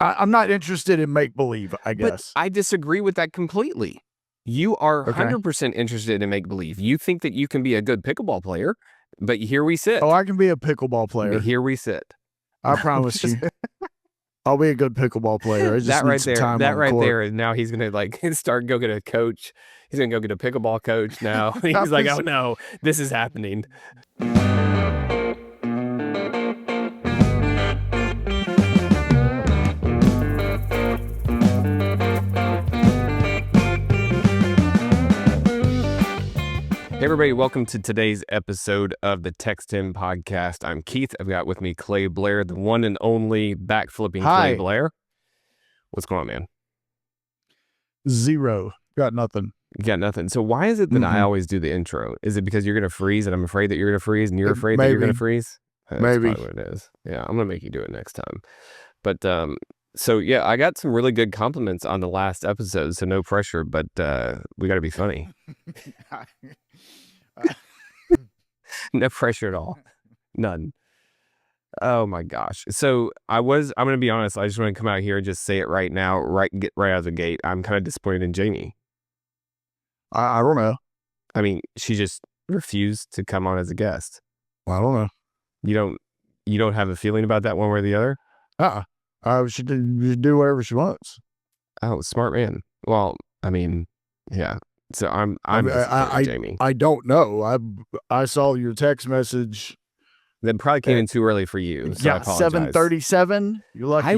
I'm not interested in make-believe, I guess. But I disagree with that completely. You are 100% interested in make-believe. You think that you can be a good pickleball player, but here we sit. Oh, I can be a pickleball player. But here we sit. I promise you. I'll be a good pickleball player. I just that need right some there, time that on right court. there, and now he's gonna like start go get a coach. He's gonna go get a pickleball coach now. He's like, oh no, this is happening. Hey everybody, welcome to today's episode of the TexTenn podcast. I'm Keith. I've got with me Clay Blair, the one and only backflipping Clay Blair. What's going on, man? Zero. Got nothing. You got nothing. So why is it that I always do the intro? Is it because you're going to freeze and I'm afraid that you're going to freeze and you're afraid that you're going to freeze? That's Maybe. Probably what it is. Yeah, I'm going to make you do it next time. But so yeah, I got some really good compliments on the last episode, so no pressure, but we got to be funny. No pressure at all. None. Oh my gosh. So I'm going to be honest. I just want to come out here and just say it right now, get right out of the gate. I'm kind of disappointed in Jamie. I don't know. I mean, she just refused to come on as a guest. Well, I don't know. You don't have a feeling about that one way or the other? She do whatever she wants. Oh, smart man. Well, I mean, yeah. So I'm Jamie. I don't know. I saw your text message. That probably came in too early for you. So yeah, 7:37. You're lucky.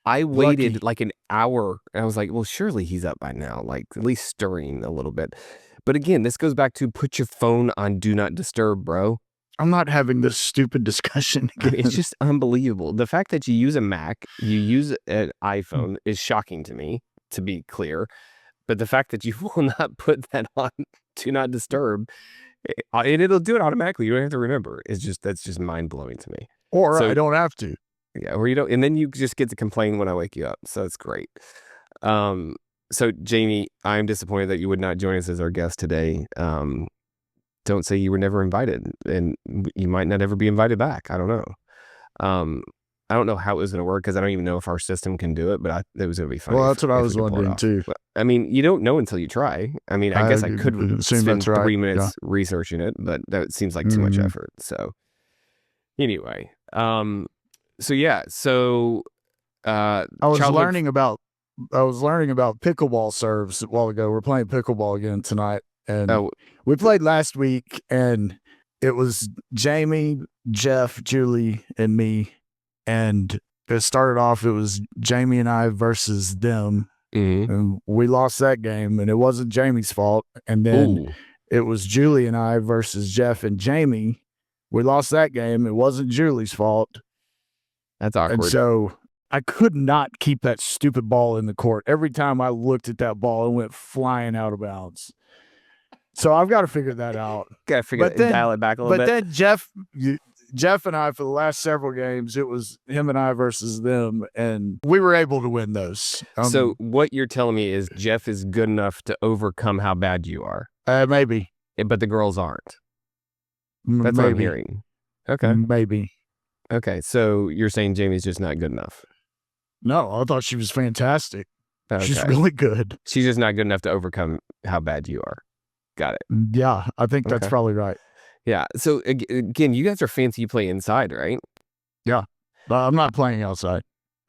I waited like an hour. And I was like, well, surely he's up by now, like at least stirring a little bit. But again, this goes back to put your phone on do not disturb, bro. I'm not having this stupid discussion again. It's just unbelievable. The fact that you use a Mac, you use an iPhone is shocking to me, to be clear. But the fact that you will not put that on do not disturb, and it'll do it automatically. You don't have to remember. That's just mind blowing to me. Or I don't have to. Yeah, or you don't, and then you just get to complain when I wake you up. So it's great. So Jamie, I'm disappointed that you would not join us as our guest today. Don't say you were never invited, and you might not ever be invited back. I don't know. I don't know how it was going to work because I don't even know if our system can do it, but it was going to be funny. Well, that's what I was wondering too. But, I mean, you don't know until you try. I mean, I guess I could spend 3 minutes researching it, but that seems like too much effort. So anyway, so yeah, so I was learning about pickleball serves a while ago. We're playing pickleball again tonight, and we played last week, and it was Jamie, Jeff, Julie, and me. And it started off, it was Jamie and I versus them. Mm-hmm. And we lost that game, and it wasn't Jamie's fault. And then it was Julie and I versus Jeff and Jamie. We lost that game. It wasn't Julie's fault. That's awkward. And so I could not keep that stupid ball in the court. Every time I looked at that ball, it went flying out of bounds. So I've got to figure that out. Dial it back a little bit. But then Jeff and I, for the last several games, it was him and I versus them, and we were able to win those. So what you're telling me is Jeff is good enough to overcome how bad you are. Maybe. But the girls aren't. That's what I'm hearing. Okay. Maybe. Okay, so you're saying Jamie's just not good enough? No, I thought she was fantastic. Okay. She's really good. She's just not good enough to overcome how bad you are. Got it. Yeah, I think that's probably right. Yeah. So again, you guys are fancy. You play inside, right? Yeah. I'm not playing outside.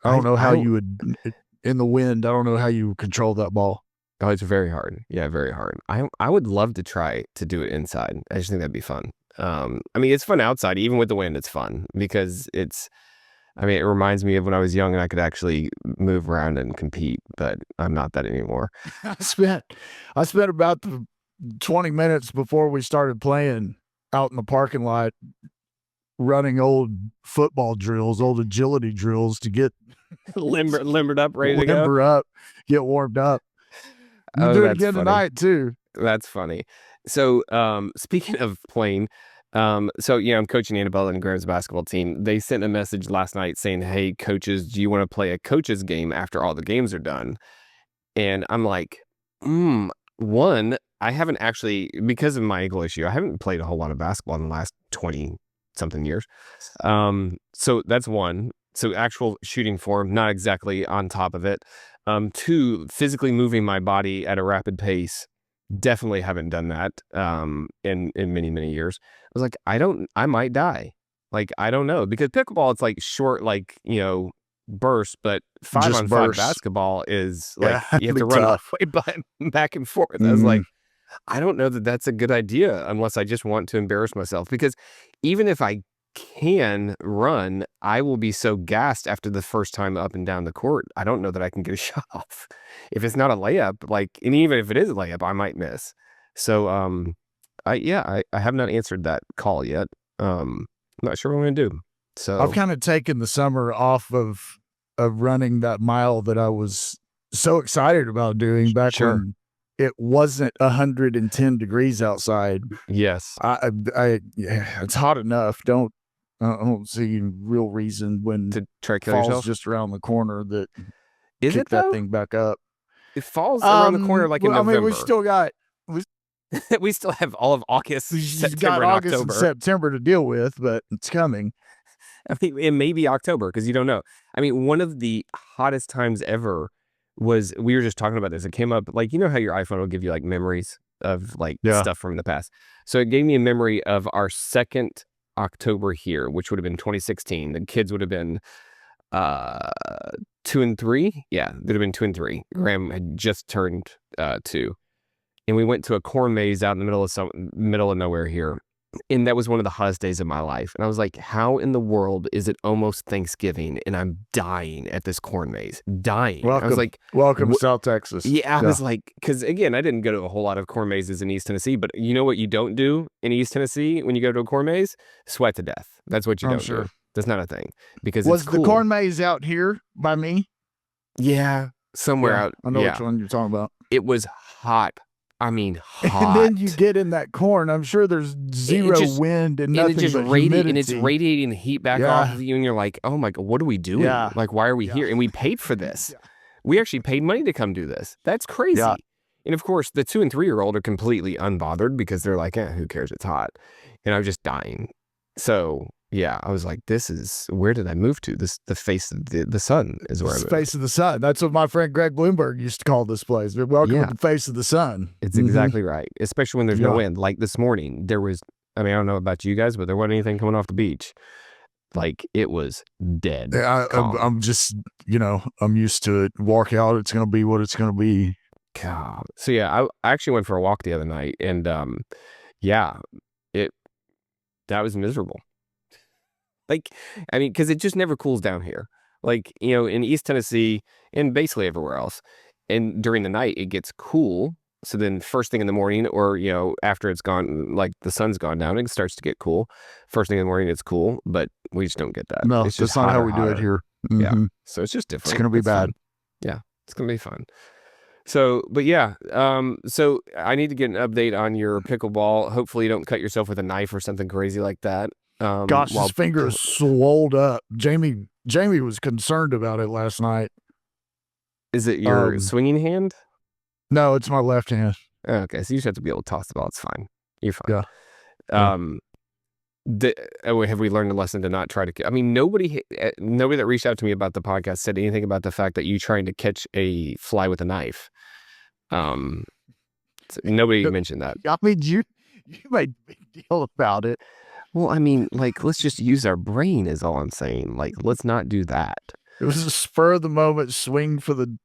I don't know how you would, in the wind, I don't know how you control that ball. Oh, it's very hard. Yeah, very hard. I would love to try to do it inside. I just think that'd be fun. I mean, it's fun outside. Even with the wind, it's fun because it reminds me of when I was young and I could actually move around and compete, but I'm not that anymore. I spent about 20 minutes before we started playing out in the parking lot running old football drills, old agility drills to get limbered up, ready to go. Limber up, get warmed up. We'll do it again tonight too. That's funny. So speaking of playing, I'm coaching Annabelle and Graham's basketball team. They sent a message last night saying, hey, coaches, do you want to play a coaches game after all the games are done? And I'm like, one, I haven't actually, because of my ankle issue, I haven't played a whole lot of basketball in the last 20 something years. So that's one. So actual shooting form, not exactly on top of it. 2, physically moving my body at a rapid pace. Definitely haven't done that in many, many years. I was like, I might die. Like, I don't know, because pickleball, it's like short, like, burst, but 5-on-5 basketball is like, you have to run all the way back and forth. I was like, I don't know that that's a good idea unless I just want to embarrass myself, because even if I can run, I will be so gassed after the first time up and down the court. I don't know that I can get a shot off. If it's not a layup, like, and even if it is a layup, I might miss. So, I have not answered that call yet. I'm not sure what I'm going to do. So I've kind of taken the summer off of running that mile that I was so excited about doing back when it wasn't 110 degrees outside. Yes. It's hot enough. I don't see real reason when to try to kill fall's yourself just around the corner that is kick it though? that thing back up. It falls around the corner like in November. I mean, we still got we still have all of August, September, got August and October. And September to deal with, but it's coming. I mean, it may be October because you don't know. I mean, one of the hottest times ever was, we were just talking about this. It came up, like, how your iPhone will give you like memories of like stuff from the past. So it gave me a memory of our second October here, which would have been 2016. The kids would have been 2 and 3. Yeah, they'd have been 2 and 3. Graham had just turned 2. And we went to a corn maze out in the middle of nowhere here. And that was one of the hottest days of my life. And I was like, how in the world is it almost Thanksgiving and I'm dying at this corn maze? Dying. Welcome. I was like, welcome to South Texas. Yeah, I was like, because again, I didn't go to a whole lot of corn mazes in East Tennessee, but you know what you don't do in East Tennessee when you go to a corn maze? Sweat to death. That's what you don't do. That's not a thing. Because was it's cool. The corn maze out here by me? Yeah, somewhere out. I know which one you're talking about. It was hot. I mean, hot. And then you get in that corn. I'm sure there's zero wind and nothing but humidity. And it's radiating the heat back off of you, and you're like, oh my God, what are we doing? Like, why are we here? And we paid for this. We actually paid money to come do this. That's crazy. And of course, the 2 and 3-year-old are completely unbothered because they're like, who cares? It's hot. And I was just dying. So yeah, I was like, this is, where did I move to? The face of the sun is where I moved. Face of the sun. That's what my friend Greg Bloomberg used to call this place. Welcome to the face of the sun. It's exactly right. Especially when there's no wind. Like this morning, there was, I mean, I don't know about you guys, but there wasn't anything coming off the beach. Like, it was dead. I'm just, I'm used to it. Walk out, it's going to be what it's going to be. God. So yeah, I actually went for a walk the other night, and that was miserable. Like, I mean, because it just never cools down here. Like, in East Tennessee and basically everywhere else. And during the night, it gets cool. So then first thing in the morning, or, after it's gone, like the sun's gone down, it starts to get cool. First thing in the morning, it's cool, but we just don't get that. No, it's just that's not how we do it here. Yeah. So it's just different. It's going to be bad. Fun. Yeah. It's going to be fun. So, but yeah, so I need to get an update on your pickleball. Hopefully you don't cut yourself with a knife or something crazy like that. Gosh, his finger is swolled up. Jamie was concerned about it last night. Is it your swinging hand? No, it's my left hand. Okay, so you just have to be able to toss the ball. It's fine. You're fine. Yeah. Have we learned a lesson to not try to? I mean, nobody that reached out to me about the podcast said anything about the fact that you trying to catch a fly with a knife. Nobody mentioned that. I mean, you made a big deal about it. Well, I mean, like, let's just use our brain is all I'm saying. Like, let's not do that. It was a spur of the moment swing for the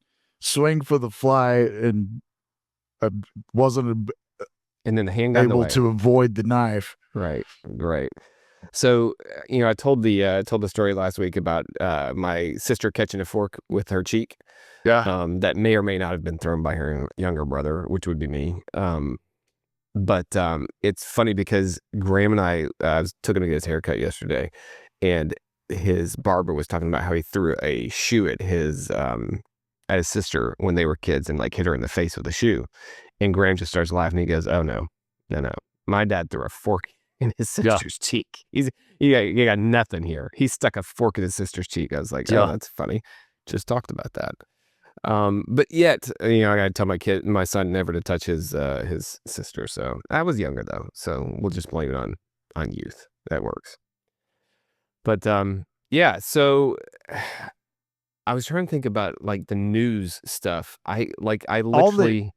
fly, and I wasn't and then the hand got able to avoid the knife. Right. So, I told the story last week about my sister catching a fork with her cheek. Yeah. That may or may not have been thrown by her younger brother, which would be me. But it's funny because Graham and I took him to get his haircut yesterday, and his barber was talking about how he threw a shoe at his sister when they were kids and like hit her in the face with a shoe. And Graham just starts laughing. He goes, "Oh no. My dad threw a fork in his sister's cheek. He got nothing here. He stuck a fork in his sister's cheek." I was like, "Oh, that's funny." Just talked about that. But yet, I gotta tell my son never to touch his sister. So I was younger though, so we'll just blame it on youth. That works. But Yeah. So I was trying to think about like the news stuff. I literally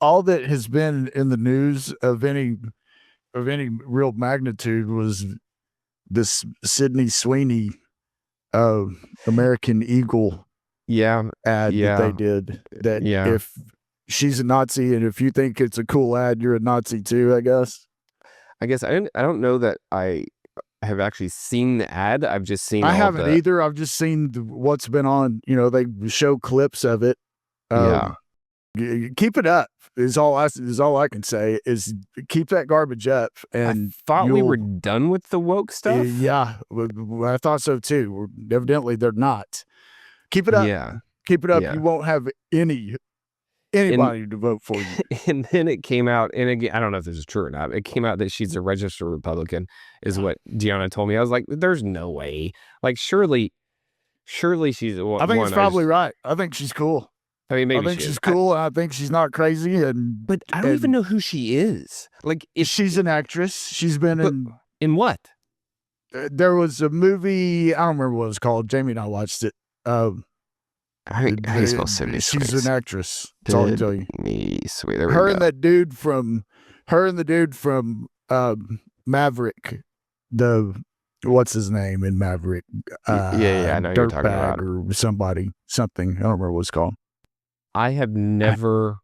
all that has been in the news of any real magnitude was this Sydney Sweeney American Eagle yeah, ad that they yeah, did, that yeah. if she's a Nazi and if you think it's a cool ad, you're a Nazi too, I guess. I guess I don't know that I have actually seen the ad. I've just seen I all haven't the either. I've just seen what's been on. They show clips of it. yeah. Keep it up is all I can say. Is keep that garbage up, I and thought we were you'll. done with the woke stuff. Yeah, I thought so too. Evidently, they're not. Keep it up. Yeah, Keep it up. yeah. You won't have And anybody to vote for you. and then it came out, and again, I don't know if this is true or not. It came out that she's a registered Republican, is what Deanna told me. I was like, "There's no way. Like, surely she's one." I think it's probably right. I think she's cool. I mean, maybe I think she is. she's cool. I think she's not crazy. But I don't even know who she is. Like, if she's an actress. She's been in what? There was a movie. I don't remember what it was called. Jamie and I watched it. How do you spell Sydney Sweeney? She's an actress. That's all I can tell you. Her and the dude from Maverick. What's his name in Maverick? Yeah, I know you're talking about. Or something. I don't remember what it's called. I have never.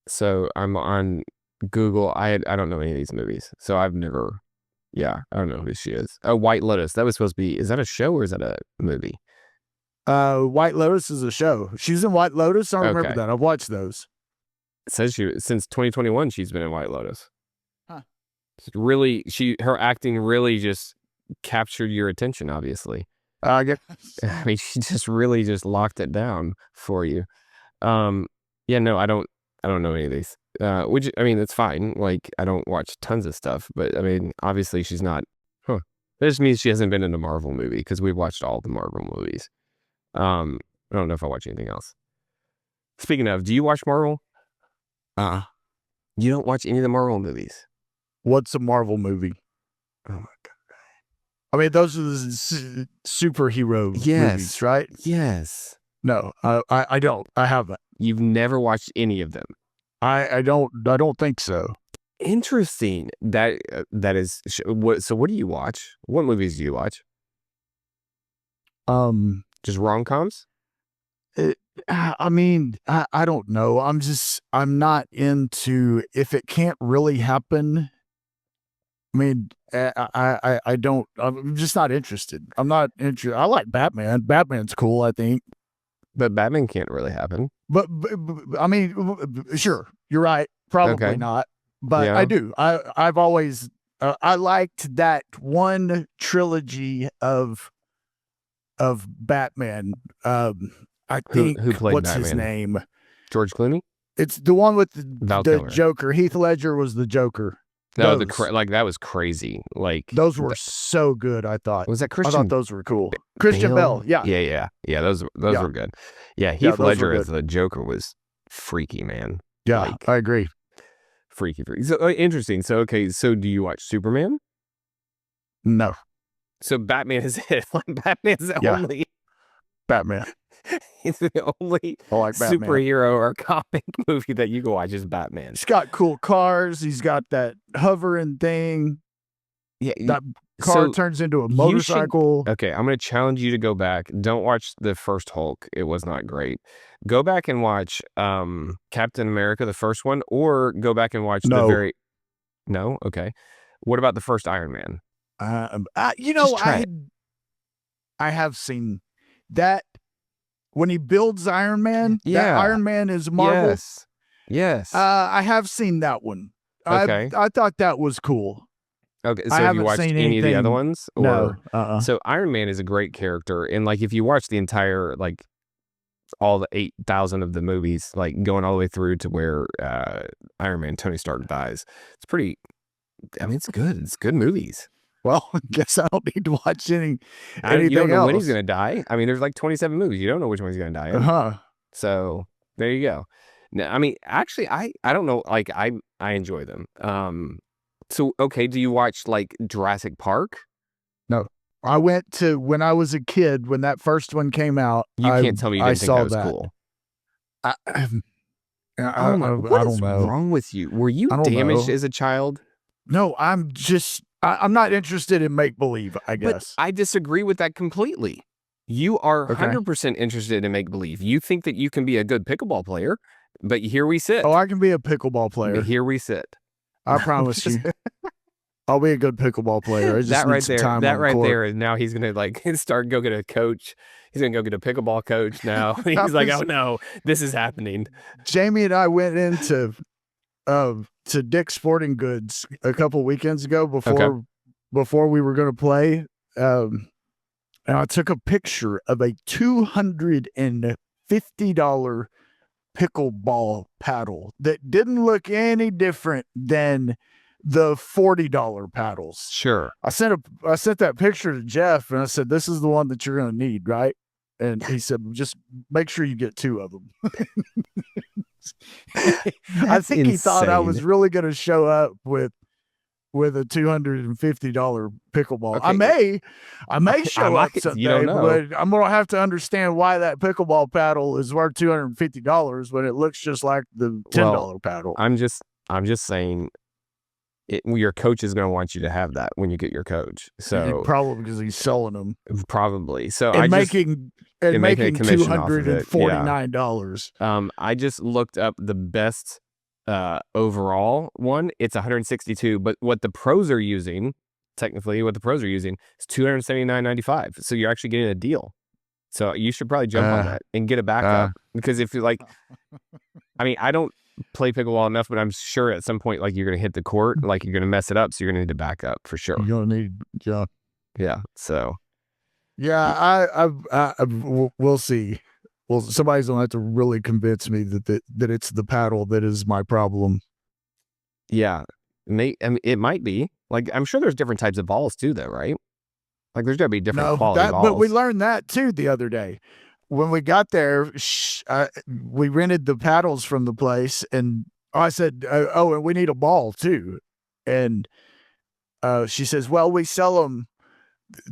So I'm on Google. I don't know any of these movies, so I've never. Yeah, I don't know who she is. Oh, White Lotus. That was supposed to be. Is that a show or is that a movie? White Lotus is a show. She's in White Lotus. I don't remember that. I've watched those. It says since 2021 she's been in White Lotus. Huh. Really, her acting really just captured your attention. Obviously, I guess. I mean, she just really just locked it down for you. Yeah, no, I don't know any of these. Which, I mean, it's fine. Like, I don't watch tons of stuff, but I mean, obviously she's not. That just means she hasn't been in a Marvel movie because we've watched all the Marvel movies. I don't know if I watch anything else. Speaking of, do you watch Marvel? You don't watch any of the Marvel movies? What's a Marvel movie? Oh my God. I mean, those are the superhero movies, right? Yes. No, I don't. I haven't. You've never watched any of them? I don't think so. Interesting. That is. So what do you watch? What movies do you watch? Just rom-coms? I mean, I don't know. I'm not into, if it can't really happen. I mean, I'm just not interested. I'm not interested. I like Batman. Batman's cool, I think. But Batman can't really happen. But I mean, sure, you're right. Probably not. But yeah. I do. I've always, I liked that one trilogy of Batman. I think who played what's Batman? His name? George Clooney? It's the one with the Joker. Heath Ledger was the Joker. No, that was crazy. Like, those were so good. I thought. Was that Christian? I thought those were cool. Christian Bale. Yeah. Those were good. Yeah, Heath Ledger as the Joker was freaky, man. Yeah, like, I agree. Freaky. So interesting. So so do you watch Superman? No. So Batman is it? Batman's the only Batman. He's the only superhero or comic movie that you can watch is Batman. He's got cool cars. He's got that hovering thing. Yeah, that car turns into a motorcycle. Okay, I'm going to challenge you to go back. Don't watch the first Hulk. It was not great. Go back and watch Captain America, the first one, or go back and watch the very... No? Okay. What about the first Iron Man? I have seen that. When he builds Iron Man, that Iron Man is Marvel. Yes. I have seen that one. Okay. I thought that was cool. Okay, so have you watched any of the other ones? No. So Iron Man is a great character, and like if you watch the entire all the 8,000 of the movies, like going all the way through to where Iron Man Tony Stark dies, it's pretty. I mean, it's good. It's good movies. Well, I guess I don't need to watch anything you don't know else. when he's going to die. I mean, there's like 27 movies. You don't know which one he's going to die in. So there you go. Now, I mean, actually, I don't know. Like, I enjoy them. So, okay, do you watch like Jurassic Park? No. I went to when I was a kid when that first one came out. You can't tell me you didn't think that was cool. I don't know. What is wrong with you? Were you damaged as a child? No, I'm not interested in make believe. I guess I disagree with that completely. You are 100% interested in make believe. You think that you can be a good pickleball player, but here we sit. Oh, I can be a pickleball player. Here we sit. I promise you. I'll be a good pickleball player. I just that need right some there, time that on right court. there, and now he's gonna go get a coach. He's gonna go get a pickleball coach now. He's like, oh no, this is happening. Jamie and I went into to Dick's Sporting Goods a couple weekends ago before we were going to play, and I took a picture of a $250 pickleball paddle that didn't look any different than the $40 paddles. Sure. I sent that picture to Jeff and I said, this is the one that you're going to need, right? And he said, just make sure you get 2 of them. I think he thought I was really going to show up with a $250 pickleball. Okay. I may show up someday, but I'm going to have to understand why that pickleball paddle is worth $250 when it looks just like the $10 paddle. I'm just saying, your coach is going to want you to have that when you get your coach. So probably because he's selling them. Probably. So making $249. I just looked up the best overall one. It's 162, but what the pros are using, technically, is $279.95. So you're actually getting a deal. So you should probably jump on that and get a backup because if you like, I mean, I don't play pickleball enough, but I'm sure at some point, like you're going to hit the court, like you're going to mess it up. So you're going to need to back up for sure. You're going to need, yeah. So, yeah, we'll see. Well, somebody's going to have to really convince me that it's the paddle that is my problem. Yeah. It might be. Like, I'm sure there's different types of balls too, though, right? Like, there's got to be different quality balls. But we learned that too the other day. When we got there, we rented the paddles from the place, and I said, and we need a ball too. And she says, well, we sell them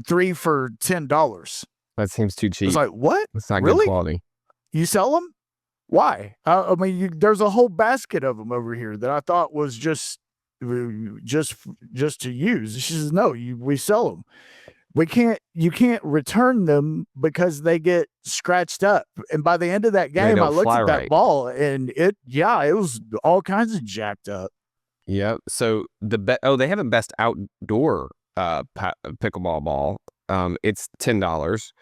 3 for $10. That seems too cheap. I was like, what? It's not good quality. You sell them? Why? I mean, there's a whole basket of them over here that I thought was just to use. She says, no, we sell them. You can't return them because they get scratched up. And by the end of that game, I looked at that ball and it was all kinds of jacked up. Yeah. So they have a best outdoor pickleball ball. It's $10.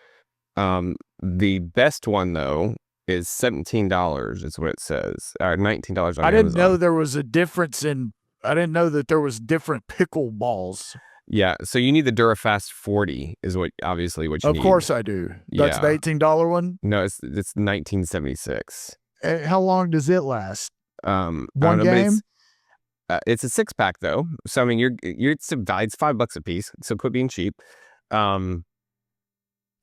The best one though is $17 is what it says. $19 on I didn't know there was a difference I didn't know that there was different pickleballs. Yeah, so you need the Durafast 40 is obviously what you need. Of course I do. That's the $18 one? No, it's 1976. How long does it last? One game? It's a 6-pack though. So I mean it's $5 a piece, so quit being cheap.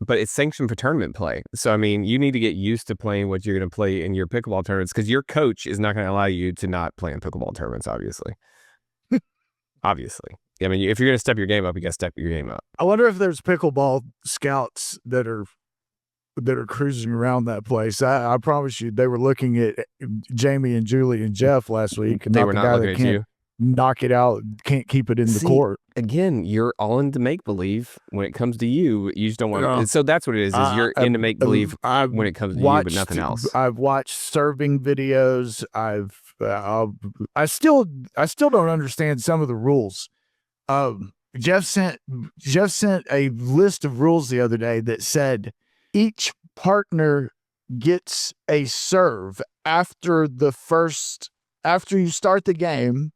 But it's sanctioned for tournament play. So I mean, you need to get used to playing what you're going to play in your pickleball tournaments because your coach is not going to allow you to not play in pickleball tournaments, obviously. Obviously. I mean, if you're going to step your game up, you got to step your game up. I wonder if there's pickleball scouts that are cruising around that place. I promise you, they were looking at Jamie and Julie and Jeff last week. And they were not looking at you. Knock it out, can't keep it in the court. Again, you're all into make-believe. When it comes to you, you just don't want to. So that's what it is you're into make-believe when it comes to you, but nothing else. I've watched serving videos. I still don't understand some of the rules. Jeff sent a list of rules the other day that said each partner gets a serve after you start the game.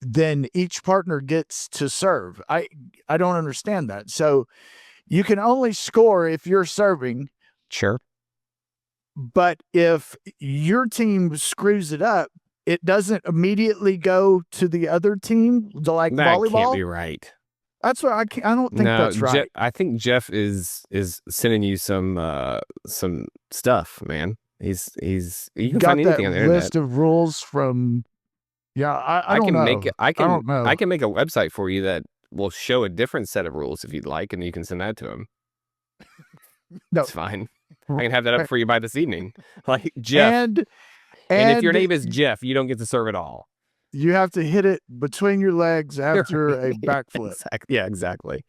Then each partner gets to serve. I don't understand that. So you can only score if you're serving. Sure. But if your team screws it up, it doesn't immediately go to the other team, like volleyball. That can't be right. That's what I don't think that's right. I think Jeff is sending you some stuff, man. You can find anything on the internet. List of rules from. Yeah, I don't know. I can make a website for you that will show a different set of rules if you'd like, and you can send that to him. No, it's fine. I can have that up for you by this evening. Like Jeff, and if your name is Jeff, you don't get to serve at all. You have to hit it between your legs after a backflip. Yeah, exactly.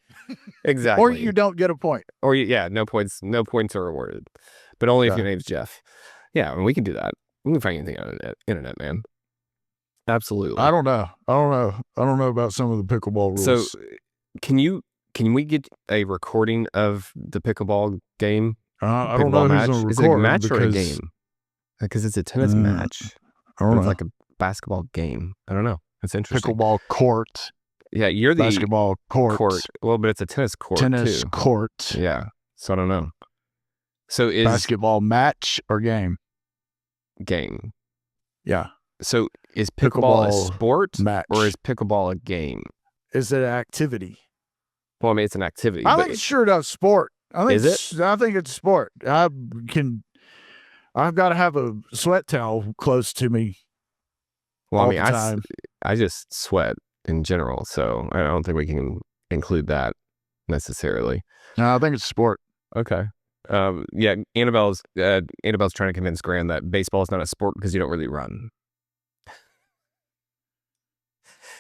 Exactly. Or you don't get a point. Or no points are awarded. But only if your name's Jeff. Yeah, and we can do that. We can find anything on the internet, man. Absolutely. I don't know about some of the pickleball rules. So can we get a recording of the pickleball game? I don't know match? Who's Is it a match or a game? Because it's a tennis match. I don't know. It's like a basketball game. I don't know. It's interesting. Pickleball court. Yeah, you're the basketball court. Well, but it's a tennis court. Tennis too. Court. Yeah. So I don't know. So is basketball match or game? Game. Yeah. So is pickleball a sport match, or is pickleball a game? Is it an activity? Well, I mean, it's an activity. I think it's sure enough sport. Is it? I think it's sport. I've got to have a sweat towel close to me. Well, I mean, I just sweat in general, so I don't think we can include that necessarily. No, I think it's sport. Okay. Yeah, Annabelle's trying to convince Graham that baseball is not a sport because you don't really run.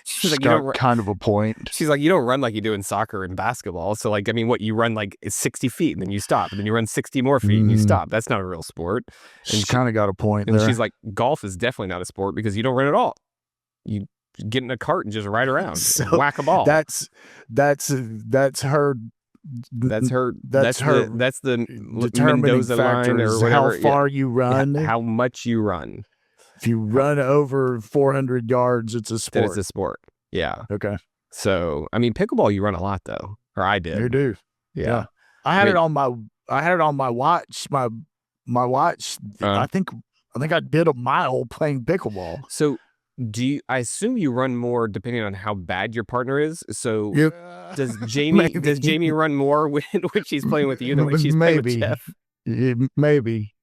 She's like, you don't kind of a point. She's like, you don't run like you do in soccer and basketball. So like, I mean, what you run like is 60 feet and then you stop, and then you run 60 more feet and you stop. That's not a real sport. She's kind of got a point and there. She's like, golf is definitely not a sport because you don't run at all. You get in a cart and just ride around, so and whack a ball. That's her. That's the determining Mendoza factor line or is whatever. How far you run, how much you run. If you run over 400 yards, it's a sport. Then it's a sport. Yeah. Okay. So I mean, pickleball, you run a lot though, or I did. You do. Yeah. I had it on my watch. My watch. I think I did a mile playing pickleball. So I assume you run more depending on how bad your partner is. So does Jamie run more when she's playing with you than when she's playing with Jeff? Maybe.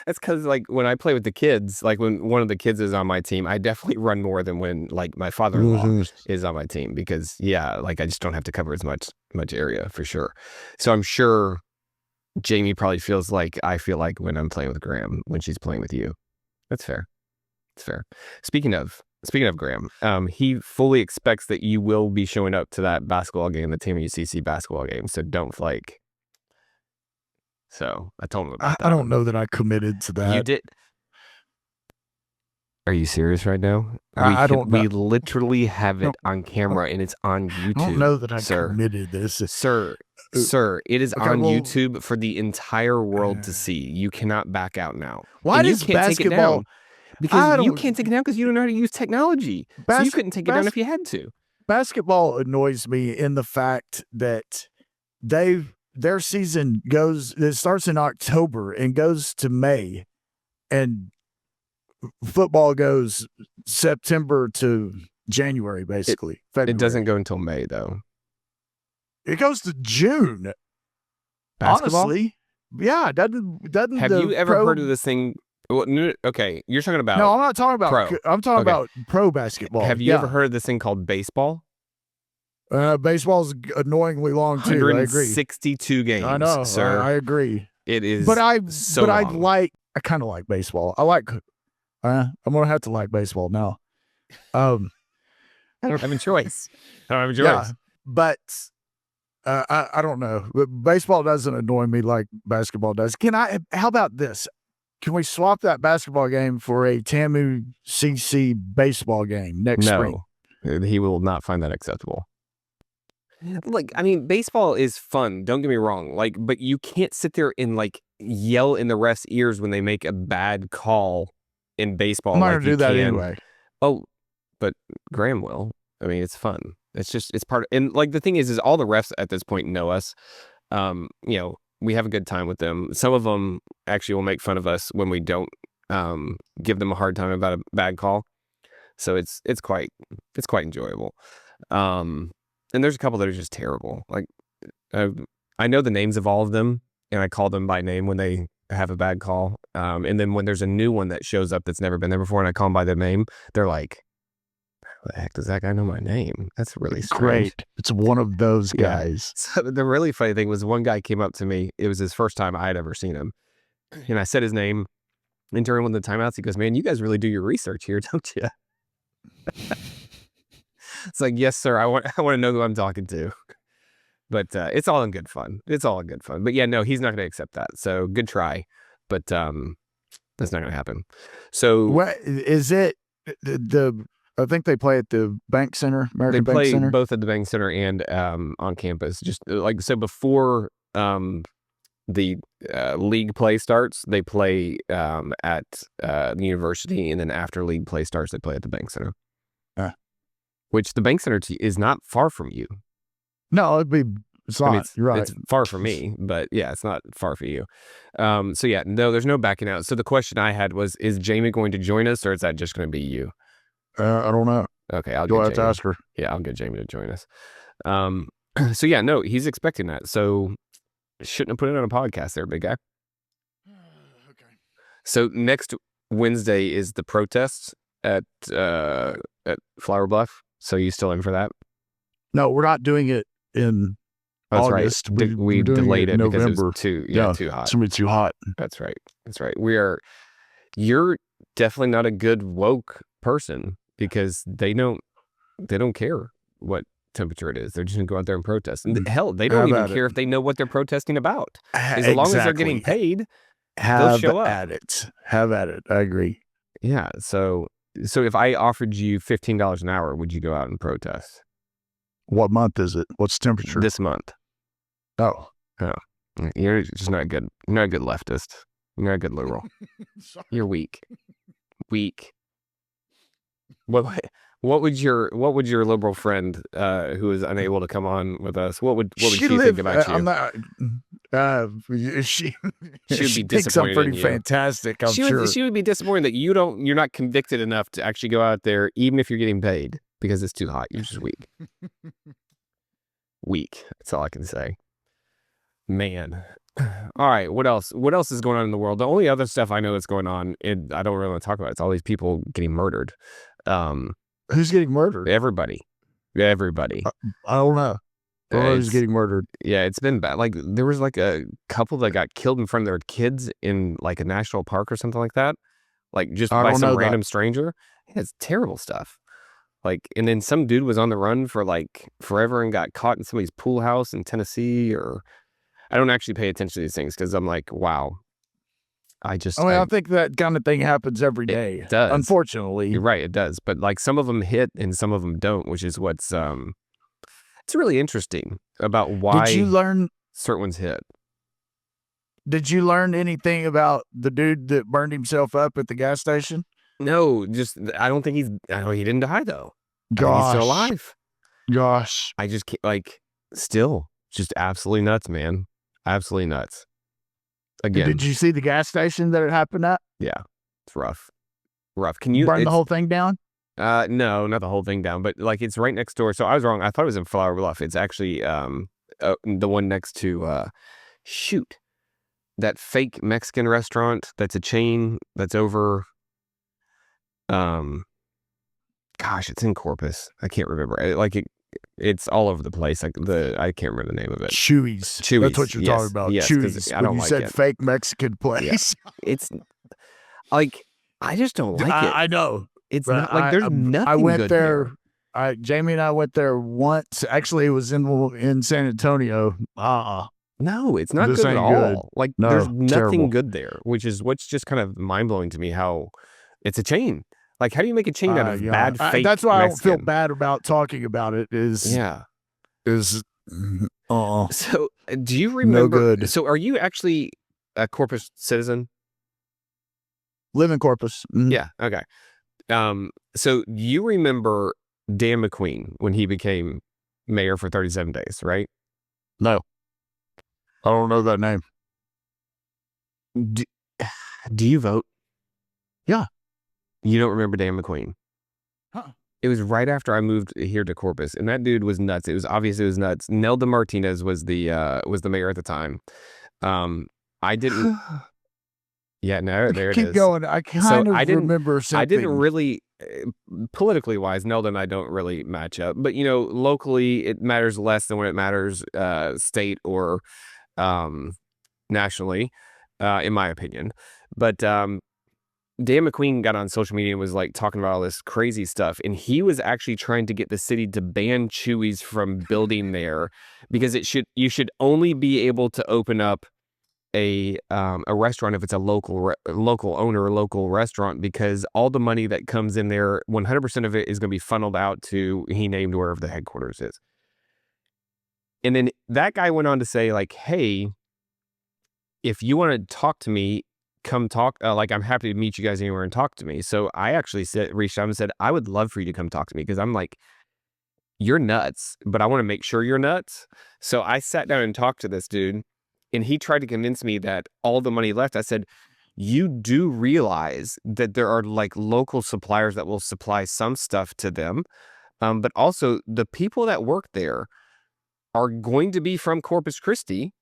That's because like when I play with the kids, like when one of the kids is on my team, I definitely run more than when like my father-in-law is on my team, because like I just don't have to cover as much area for sure. So I'm sure Jamie probably feels like I feel like when I'm playing with Graham when she's playing with you. That's fair. It's fair. Speaking of Graham, he fully expects that you will be showing up to that basketball game, the Team UCC basketball game. So don't flake. So I told him about that. I don't know that I committed to that. You did. Are you serious right now? I don't know. We literally have it on camera and it's on YouTube. I don't know that I committed this. Sir, it is on YouTube for the entire world to see. You cannot back out now. Why does basketball... Because you can't take it down because you don't know how to use technology. So you couldn't take it down if you had to. Basketball annoys me in the fact that their season starts in October and goes to May, and football goes September to January, basically. It doesn't go until May, though. It goes to June. Basketball? Honestly. Yeah. Doesn't Have you ever heard of this thing? Well, okay, you're talking about... No, I'm not talking about pro. I'm talking about pro basketball. Have you ever heard of this thing called baseball? Baseball's annoyingly long too. I agree. 162 games. I know, sir. I agree. It is. But I long. I kind of like baseball. I'm gonna have to like baseball now. I don't have a choice. Yeah, but I don't know. Baseball doesn't annoy me like basketball does. How about this? Can we swap that basketball game for a TAMU CC baseball game next spring? No, he will not find that acceptable. Like, I mean, baseball is fun. Don't get me wrong. Like, but you can't sit there and like yell in the refs' ears when they make a bad call in baseball. I'm not gonna do that anyway. Oh, but Graham will. I mean, it's fun. It's part of, and like the thing is all the refs at this point know us. We have a good time with them. Some of them actually will make fun of us when we don't give them a hard time about a bad call. So it's quite enjoyable. And there's a couple that are just terrible. Like I know the names of all of them, and I call them by name when they have a bad call. And then when there's a new one that shows up that's never been there before, and I call them by their name, they're like, the heck does that guy know my name? That's really strange. Great. It's one of those guys. So the really funny thing was one guy came up to me. It was his first time I had ever seen him. And I said his name. And during one of the timeouts, he goes, man, you guys really do your research here, don't you? It's like, yes, sir. I want to know who I'm talking to. But it's all in good fun. It's all in good fun. But yeah, no, he's not going to accept that. So good try. But that's not going to happen. So what is it? I think they play at the Bank Center, American Bank Center. They play both at the Bank Center and on campus. Just like so, before the league play starts, they play at the university, and then after league play starts, they play at the Bank Center. Which the Bank Center is not far from you. No, it's not. You're right. It's far from me, but yeah, it's not far for you. So yeah, no, there's no backing out. So the question I had was, is Jamie going to join us, or is that just going to be you? I don't know. Okay, You'll have to ask her. Yeah, I'll get Jamie to join us. So yeah, no, he's expecting that. So shouldn't have put it on a podcast there, big guy. Okay. So next Wednesday is the protest at Flower Bluff. So you still in for that? No, we're not doing it in August. Right. We delayed it because it was too hot. It's going to be too hot. That's right. That's right. You're definitely not a good woke person because they don't care what temperature it is. They're just going to go out there and protest. And hell, they don't even care if they know what they're protesting about. As long as they're getting paid, they'll show up. Have at it. I agree. Yeah. So if I offered you $15 an hour, would you go out and protest? What month is it? What's the temperature? This month. Oh. You're just not good. You're not a good leftist. You're not a good liberal. You're weak. Weak. What would your liberal friend who is unable to come on with us? What would she think about you? I'm not. She would be thinks I'm pretty fantastic. I'm sure she would be disappointed that you're not convicted enough to actually go out there, even if you're getting paid, because it's too hot. You're just weak. Weak. That's all I can say. Man. All right. What else? What else is going on in the world? The only other stuff I know that's going on, and I don't really want to talk about it, it's all these people getting murdered. Who's getting murdered? Everybody. I don't know. Who's getting murdered? Yeah, it's been bad. Like there was like a couple that got killed in front of their kids in like a national park or something like that. Like just by some random stranger. Yeah, it's terrible stuff. Like, and then some dude was on the run for like forever and got caught in somebody's pool house in Tennessee. Or I don't actually pay attention to these things because I'm like, wow. I think that kind of thing happens every day. It does. Unfortunately. You're right, it does. But like some of them hit and some of them don't, which is what's it's really interesting about why Did you learn certain ones hit. Did you learn anything about the dude that burned himself up at the gas station? No, just I don't think he didn't die though. Gosh. He's still alive. Gosh. I just can't, like, still just absolutely nuts, man. Absolutely nuts. Again. Did you see the gas station that it happened at? Yeah. It's rough. Can you burn the whole thing down? No, not the whole thing down, but like it's right next door. So I was wrong. I thought it was in Flower Bluff. It's actually the one next to that fake Mexican restaurant that's a chain that's over it's in Corpus. I can't remember. It's all over the place. Like I can't remember the name of it. Chewy's. That's what you're talking about. Yes, Chewy's. I don't you like said it. Fake Mexican place. Yeah. It's like I just don't like it. I know. It's not like there's nothing. I went good there. Jamie and I went there once. Actually, it was in San Antonio. No, it's not good at all. Good. Like there's nothing good there, which is what's just kind of mind blowing to me. How it's a chain. Like, how do you make a chain out of bad fake That's why Mexican? I don't feel bad about talking about it. So, do you remember? No good. So, are you actually a Corpus citizen? Live in Corpus. Mm-hmm. Yeah. Okay. So, you remember Dan McQueen when he became mayor for 37 days, right? No. I don't know that name. Do you vote? Yeah. You don't remember Dan McQueen? Huh. It was right after I moved here to Corpus, and that dude was nuts. It was obvious it was nuts. Nelda Martinez was the mayor at the time. I didn't. Yeah, no, there it Keep is. going. I kind of remember something. I didn't really, politically wise, Nelda and I don't really match up. But, you know, locally, it matters less than when it matters state or nationally, in my opinion. But Dan McQueen got on social media and was like talking about all this crazy stuff. And he was actually trying to get the city to ban Chuy's from building there because you should only be able to open up a restaurant if it's a local owner or local restaurant, because all the money that comes in there, 100% of it is going to be funneled out to, he named wherever the headquarters is. And then that guy went on to say, like, hey, if you want to talk to me, come talk. Like, I'm happy to meet you guys anywhere and talk to me. So I actually reached out and said, I would love for you to come talk to me, because I'm like, you're nuts, but I want to make sure you're nuts. So I sat down and talked to this dude. And he tried to convince me that all the money left. I said, you do realize that there are like local suppliers that will supply some stuff to them. But also the people that work there are going to be from Corpus Christi.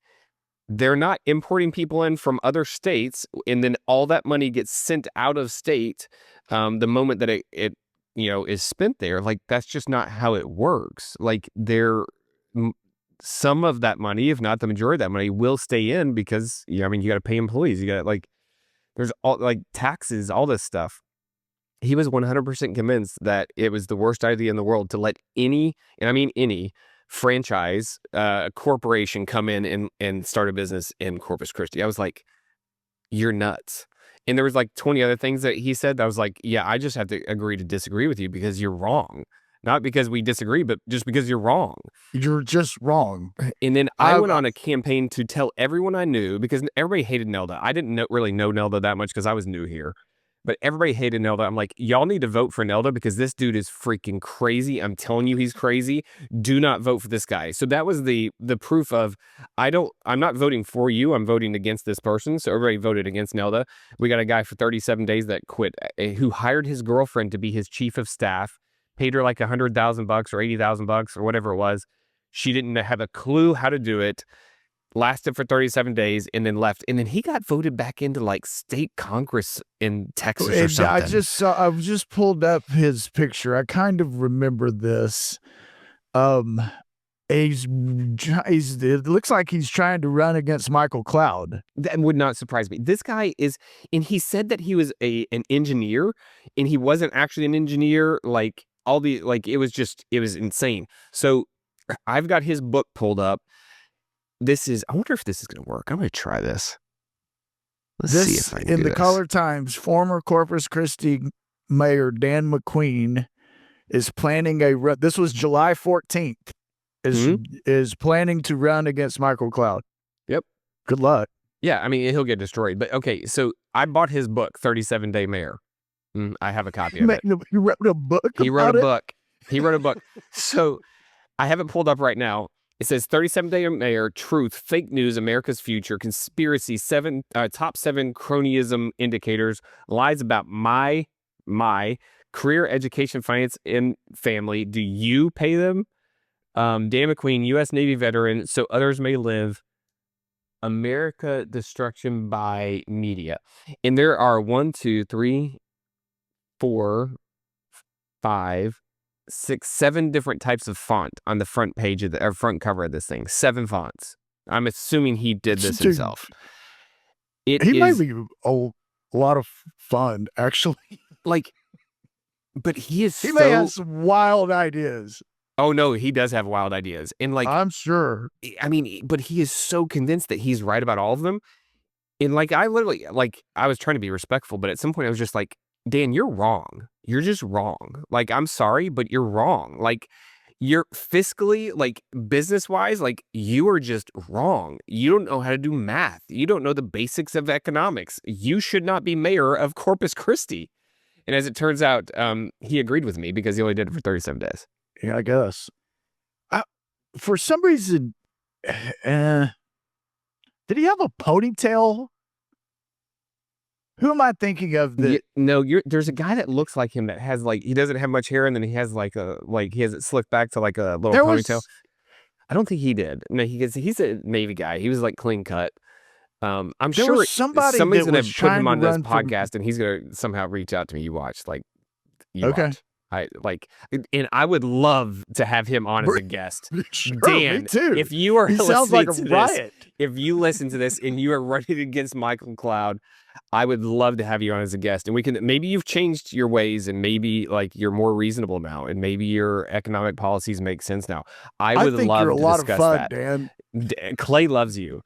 They're not importing people in from other states. And then all that money gets sent out of state the moment that it is spent there. Like, that's just not how it works. Like, some of that money, if not the majority of that money, will stay in because, I mean, you got to pay employees. You got like, there's all like taxes, all this stuff. He was 100% convinced that it was the worst idea in the world to let any, and I mean any, franchise corporation come in and start a business in Corpus Christi. I was like, you're nuts. And there was like 20 other things that he said that I was like, yeah, I just have to agree to disagree with you because you're wrong. Not because we disagree, but just because you're wrong. You're just wrong. And then I went on a campaign to tell everyone I knew, because everybody hated Nelda. I didn't really know Nelda that much because I was new here. But everybody hated Nelda. I'm like, y'all need to vote for Nelda because this dude is freaking crazy. I'm telling you, he's crazy. Do not vote for this guy. So that was the proof of, I'm not voting for you. I'm voting against this person. So everybody voted against Nelda. We got a guy for 37 days that quit, who hired his girlfriend to be his chief of staff. Paid her like $100,000 or $80,000 or whatever it was. She didn't have a clue how to do it. Lasted for 37 days and then left. And then he got voted back into like state Congress in Texas or something. I just pulled up his picture. I kind of remember this. It looks like he's trying to run against Michael Cloud. That would not surprise me. This guy is, and he said that he was an engineer, and he wasn't actually an engineer. Like, it was insane. So I've got his book pulled up. I wonder if this is going to work. I'm going to try this. Let's see if I can do this. In the Color Times, former Corpus Christi Mayor Dan McQueen is planning this was July 14th, is planning to run against Michael Cloud. Yep. Good luck. Yeah, I mean, he'll get destroyed. But okay, so I bought his book, 37 Day Mayor. I have a copy of it. He wrote a book. He wrote a book. So I have it pulled up right now. It says 37 Day Mayor, Truth, Fake News, America's Future, Conspiracy, Top 7 Cronyism Indicators, Lies About my Career, Education, Finance, and Family. Do you pay them? Dan McQueen, U.S. Navy veteran, so others may live. America, Destruction by Media. And there are 1, 2, 3, 4, 5, 6, 7 different types of font on the front page of the front cover of this thing. 7 fonts. I'm assuming he did this himself. He might be a lot of fun, actually. Like, but he may have some wild ideas. Oh no, he does have wild ideas. And like, I'm sure. I mean, but he is so convinced that he's right about all of them. And like, I was trying to be respectful, but at some point I was just like, Dan, you're wrong. You're just wrong. Like, I'm sorry, but you're wrong. Like, you're fiscally, like, business-wise, like, you are just wrong. You don't know how to do math. You don't know the basics of economics. You should not be mayor of Corpus Christi. And as it turns out, he agreed with me because he only did it for 37 days. Yeah, I guess. For some reason, did he have a ponytail? Who am I thinking of? No, there's a guy that looks like him that has like, he doesn't have much hair, and then he has he has it slicked back to like a little ponytail. I don't think he did. No, he's a Navy guy. He was like clean cut. I'm There sure was somebody's going that to put him on this run podcast, and he's going to somehow reach out to me. You watch, like, you Okay. watch. And I would love to have him on as a guest. Sure, Dan, me too. if you are He sounds like a listening to riot. this, if you listen to this and you are running against Michael Cloud, I would love to have you on as a guest. And we can, maybe you've changed your ways, and maybe like you're more reasonable now, and maybe your economic policies make sense now. I would think love you're a to lot discuss of fun, that. Dan. Clay loves you.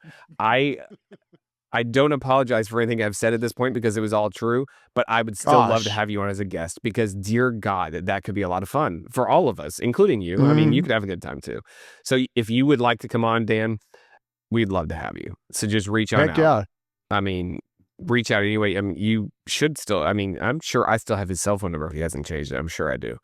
I don't apologize for anything I've said at this point because it was all true, but I would still love to have you on as a guest because, dear God, that could be a lot of fun for all of us, including you. I mean, you could have a good time too. So if you would like to come on, Dan, we'd love to have you. So just reach on out. Yeah. I mean, reach out anyway. I mean, you should still, I mean, I'm sure I still have his cell phone number if he hasn't changed it. I'm sure I do.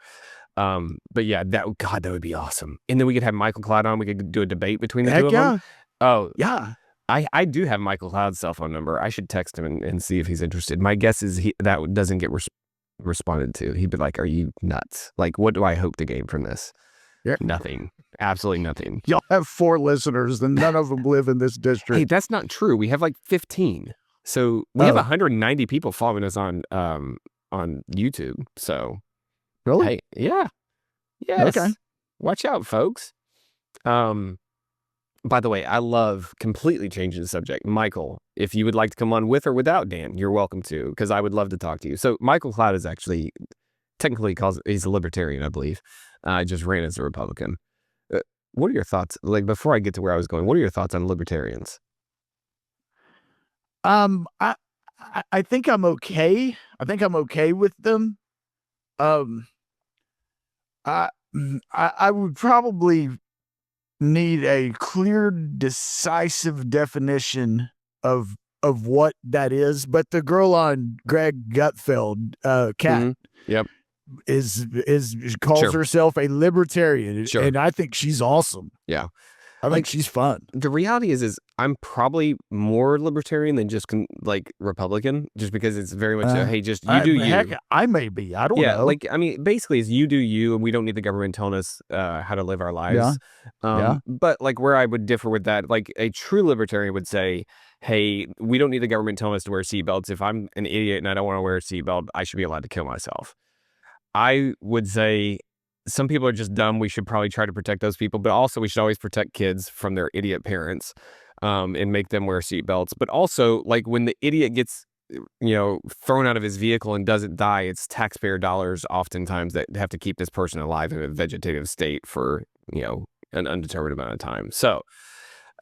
But yeah, that would be awesome. And then we could have Michael Cloud on. We could do a debate between the two of them. Oh, yeah. I do have Michael Cloud's cell phone number. I should text him and see if he's interested. My guess is that doesn't get responded to. He'd be like, "Are you nuts? Like, what do I hope to gain from this? Yeah. Nothing. Absolutely nothing." Y'all have 4 listeners, and none of them live in this district. Hey, that's not true. We have like 15. So we have 190 people following us on YouTube. So really, hey, yeah, yes. Okay. Watch out, folks. By the way, I love completely changing the subject. Michael, if you would like to come on with or without Dan, you're welcome to, because I would love to talk to you. So Michael Cloud is actually technically he's a libertarian, I believe. I just ran as a Republican. What are your thoughts? Like, before I get to where I was going, what are your thoughts on libertarians? I think I'm okay. I think I'm okay with them. I would probably need a clear, decisive definition of what that is. But the girl on Greg Gutfeld, Kat, yep, is calls herself a libertarian, and I think she's awesome. Yeah, I think she's fun. The reality is I'm probably more libertarian than just like Republican, just because it's very much hey, just you do you. Heck, I may be. I don't know. Like, I mean, basically, it's you do you, and we don't need the government telling us how to live our lives. But like, where I would differ with that, like a true libertarian would say, hey, we don't need the government telling us to wear seatbelts. If I'm an idiot and I don't want to wear a seatbelt, I should be allowed to kill myself. I would say some people are just dumb. We should probably try to protect those people, but also we should always protect kids from their idiot parents, and make them wear seatbelts. But also, like, when the idiot gets, thrown out of his vehicle and doesn't die, it's taxpayer dollars oftentimes that have to keep this person alive in a vegetative state for, an undetermined amount of time. So,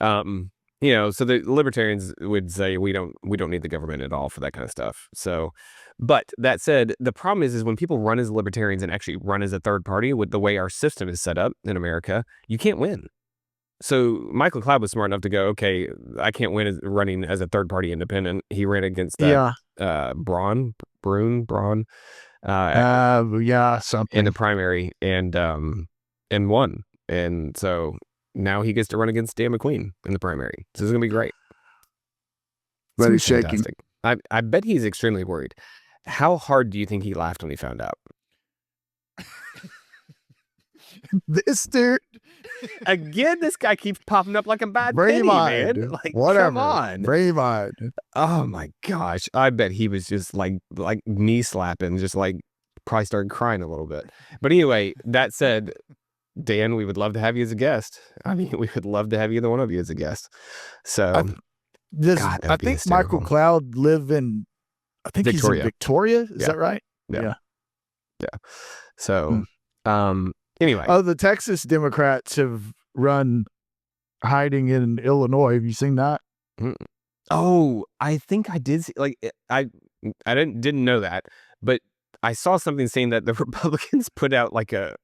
so the libertarians would say we don't need the government at all for that kind of stuff. So, but that said, the problem is when people run as libertarians and actually run as a third party with the way our system is set up in America, you can't win. So Michael Cloud was smart enough to go, okay, I can't win running as a third party independent. He ran against Braun, something in the primary and won. And so now he gets to run against Dan McQueen in the primary. So it's gonna be great. But he's shaking. I bet he's extremely worried. How hard do you think he laughed when he found out? This dude. Again, this guy keeps popping up like a bad penny, man. Like, whatever. Come on. Bring him on. Oh my gosh. I bet he was just like knee slapping, just like probably started crying a little bit. But anyway, that said, Dan, we would love to have you as a guest. I mean, we would love to have either one of you as a guest. So I think Michael Cloud live in, I think Victoria. He's in Victoria. Is that right? Yeah. So, anyway. Oh, the Texas Democrats have run hiding in Illinois. Have you seen that? Oh, I think I did see, like, I didn't know that, but I saw something saying that the Republicans put out like a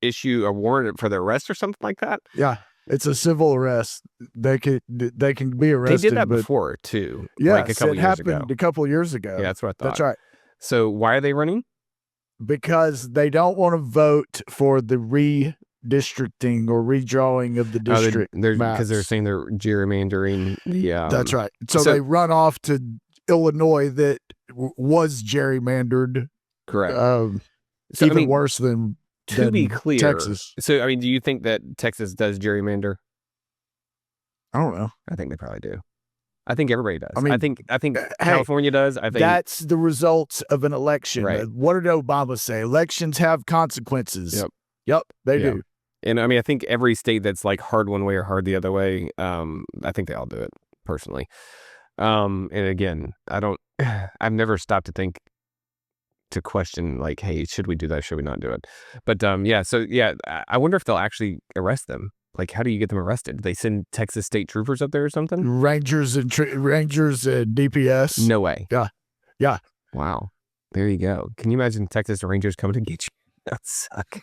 warrant for their arrest or something like that. Yeah. It's a civil arrest. They can be arrested. They did that before too. Yeah, like a couple it years happened ago. a couple of years ago. Yeah, that's what I thought. That's right. So why are they running? Because they don't want to vote for the redistricting or redrawing of the district. Because they're saying they're gerrymandering the. That's right. So they run off to Illinois that was gerrymandered. Correct. Even worse than. To be clear, Texas. So, I mean, do you think that Texas does gerrymander? I don't know. I think they probably do. I think everybody does. I mean, I think California does. I think that's the results of an election. Right. What did Obama say? Elections have consequences. Yep, they do. And I mean, I think every state that's like hard one way or hard the other way, I think they all do it personally. And again, I've never stopped to question like, hey, should we do that? Should we not do it? But I wonder if they'll actually arrest them. Like, how do you get them arrested? Do they send Texas state troopers up there or something? Rangers and DPS. No way. Yeah. Wow. There you go. Can you imagine Texas Rangers coming to get you? That would suck.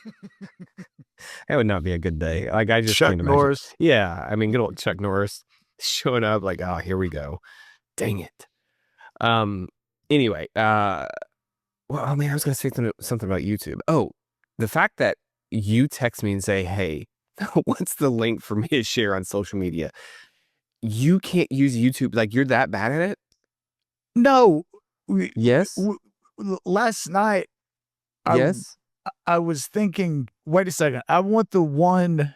That would not be a good day. Like, I just Chuck Norris. Yeah. I mean, good old Chuck Norris showing up like, oh, here we go. Dang it. Anyway, well, I mean, I was going to say something about YouTube. Oh, the fact that you text me and say, hey, what's the link for me to share on social media? You can't use YouTube. Like, you're that bad at it? No. Yes. Last night, yes. I was thinking, wait a second. I want the one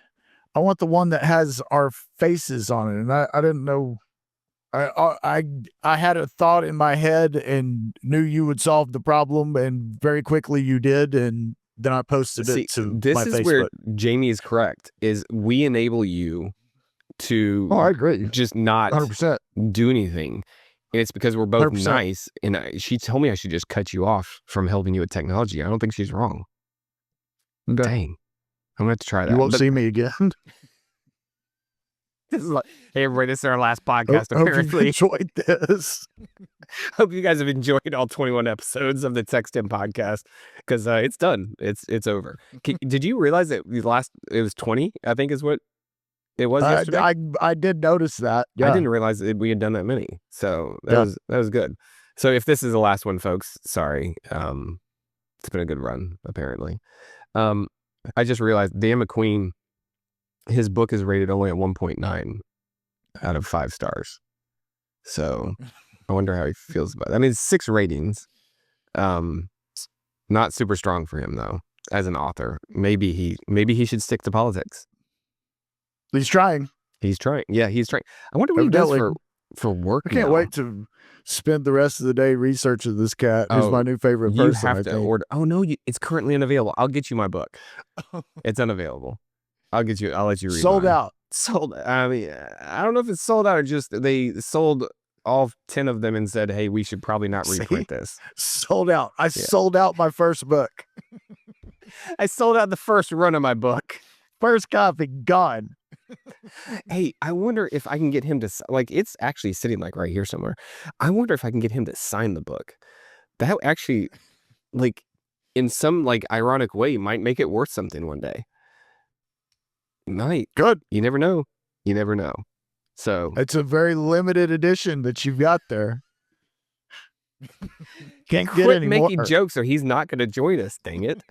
that has our faces on it. And I didn't know. I had a thought in my head and knew you would solve the problem, and very quickly you did, and then I posted it to my Facebook. This is where Jamie is correct, is we enable you to I agree. Just not 100%. do anything. And it's because we're both 100%. nice. And she told me I should just cut you off from helping you with technology. I don't think she's wrong. Okay. Dang. I'm going to have to try that. You won't see me again. This is like, hey, everybody, this is our last podcast. Hope you enjoyed this. Hope you guys have enjoyed all 21 episodes of the TexTenn podcast, because it's done. It's over. Did you realize that it was 20, I think is what it was yesterday? I did notice that. Yeah. I didn't realize that we had done that many. So that was good. So if this is the last one, folks, sorry. It's been a good run, apparently. I just realized Dan McQueen, his book is rated only at 1.9 out of 5 stars. So I wonder how he feels about it. I mean, it's 6 ratings. Not super strong for him though, as an author. Maybe he should stick to politics. He's trying. Yeah, he's trying. I wonder what he does for work. I can't wait to spend the rest of the day researching this cat, who's my new favorite person. You have to order. Oh no, it's currently unavailable. I'll get you my book. It's unavailable. I'll let you read. Sold mine. out. I mean, I don't know if it's sold out or just they sold all 10 of them and said, hey, we should probably not reprint this. Sold out. I sold out my first book. I sold out the first run of my book. First copy gone. Hey, I wonder if I can get him to, like, it's actually sitting like right here somewhere. I wonder if I can get him to sign the book. That actually, like, in some like ironic way, might make it worth something one day. Might. Good. You never know. You never know. So it's a very limited edition that you've got there. Can't get any more. Quit making jokes or he's not going to join us. Dang it!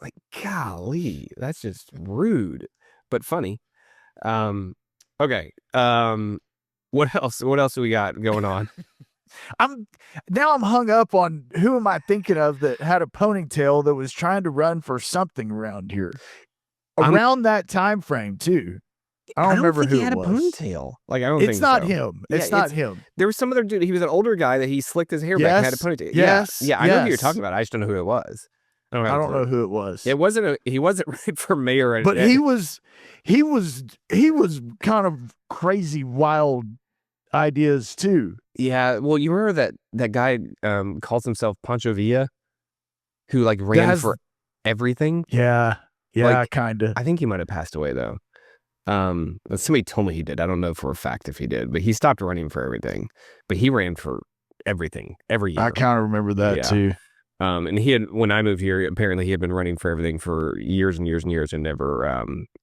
Like, golly, that's just rude, but funny. Okay. What else? What else do we got going on? I'm hung up on who am I thinking of that had a ponytail that was trying to run for something around here. Around that time frame too. I don't remember who he had it was. A ponytail. Like, I don't think it's not so. him. It's not him. There was some other dude. He was an older guy that he slicked his hair back and had a ponytail. Yes. Yeah. I know who you're talking about. I just don't know who it was. I don't know who it was. He wasn't right for mayor. But he was kind of crazy, wild ideas too. Yeah. Well, you remember that guy calls himself Pancho Villa, who like ran for everything. Yeah. Yeah, like, kind of. I think he might have passed away though. Somebody told me he did. I don't know for a fact if he did, but he stopped running for everything. But he ran for everything every year. I kind of remember that too. And he had, when I moved here, apparently he had been running for everything for years and years and years and never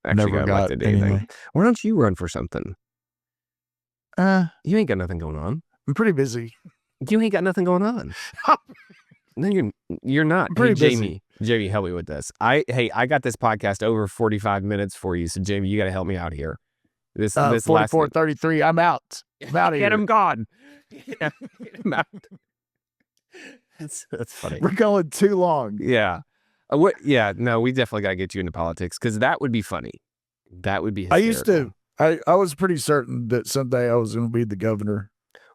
actually got elected to anything. Why don't you run for something? You ain't got nothing going on. I'm pretty busy. You ain't got nothing going on. No, you're not. Pretty busy. Jamie, help me with this. I got this podcast over 45 minutes for you, so Jamie, you got to help me out here. This 44:33. I'm out. I'm out of here. Get him gone. Get him out. That's funny. We're going too long. Yeah. No, we definitely got to get you into politics because that would be funny. That would be hysterical. I was pretty certain that someday I was going to be the governor.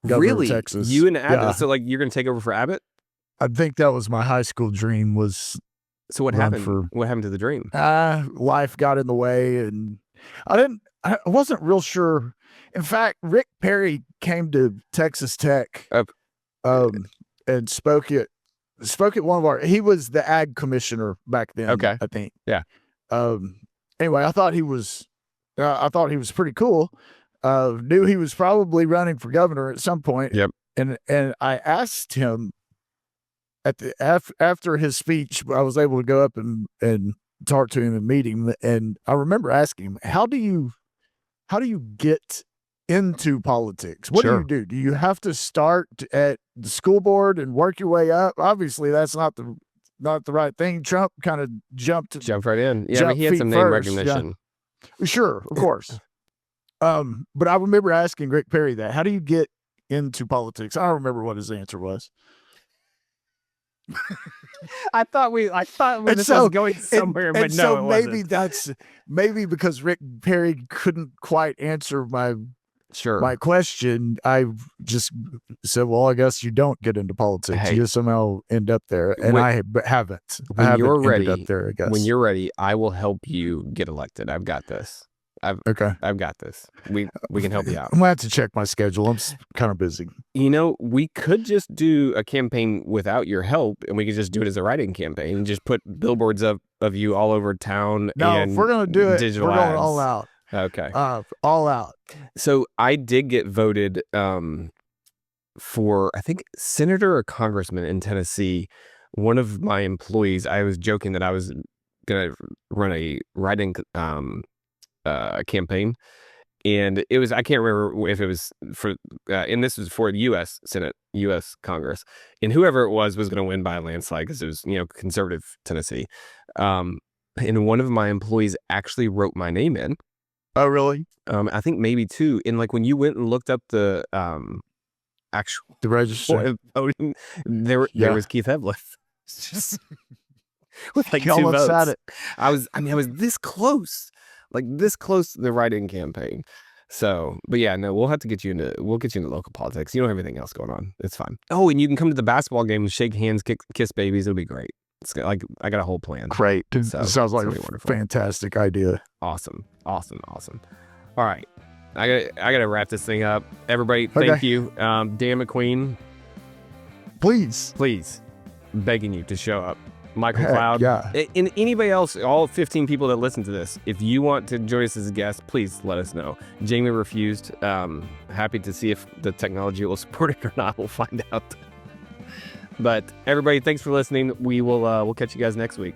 governor of Texas. You and Abbott? Yeah. So like you're going to take over for Abbott? I think that was my high school dream was. So what happened? What happened to the dream? Life got in the way, and I wasn't real sure. In fact, Rick Perry came to Texas Tech and spoke at one of our. He was the ag commissioner back then. Okay, I think. Yeah. Anyway, I thought he was pretty cool. Knew he was probably running for governor at some point. Yep. And I asked him after his speech, I was able to go up and talk to him and meet him. And I remember asking him, how do you get into politics? What do you do? Do you have to start at the school board and work your way up? Obviously, that's not the right thing. Trump kind of jumped right in. Yeah, I mean, he had some name recognition. Yeah. Sure, of course. But I remember asking Rick Perry that. How do you get into politics? I don't remember what his answer was. I thought this was going somewhere, but no, so maybe because Rick Perry couldn't quite answer my question, I just said, well, I guess you don't get into politics. Hey, you somehow end up there, and I haven't. When you're ready, up there, I guess. When you're ready, I will help you get elected. I've got this. I've got this. We can help you out. I'm gonna have to check my schedule. I'm kind of busy. We could just do a campaign without your help, and we could just do it as a write-in campaign and just put billboards of you all over town. No, and if we're gonna do it, digital we're going ads. all out. Okay. All out. So I did get voted for, I think, senator or congressman in Tennessee. One of my employees, I was joking that I was gonna run a write-in campaign, and it was, I can't remember if it was for and this was for the U.S. Senate, U.S. Congress, and whoever it was going to win by a landslide because it was conservative Tennessee, and one of my employees actually wrote my name in. Oh, really? I think maybe two. And like when you went and looked up the register voting, there was Keith Evelyn. Just with like you 2 votes. Had it. I was this close. Like this close to the write-in campaign. So, but yeah, no, we'll get you into local politics. You know everything else going on. It's fine. Oh, and you can come to the basketball game and shake hands, kiss babies. It'll be great. It's like I got a whole plan. Great. So, sounds like a fantastic idea. Awesome. All right. I gotta wrap this thing up. Everybody, thank you. Dan McQueen. Please. Begging you to show up. Michael Cloud, yeah. And anybody else, all 15 people that listen to this, if you want to join us as a guest, please let us know. Jamie refused. Happy to see if the technology will support it or not. We'll find out. But everybody, thanks for listening. We'll catch you guys next week.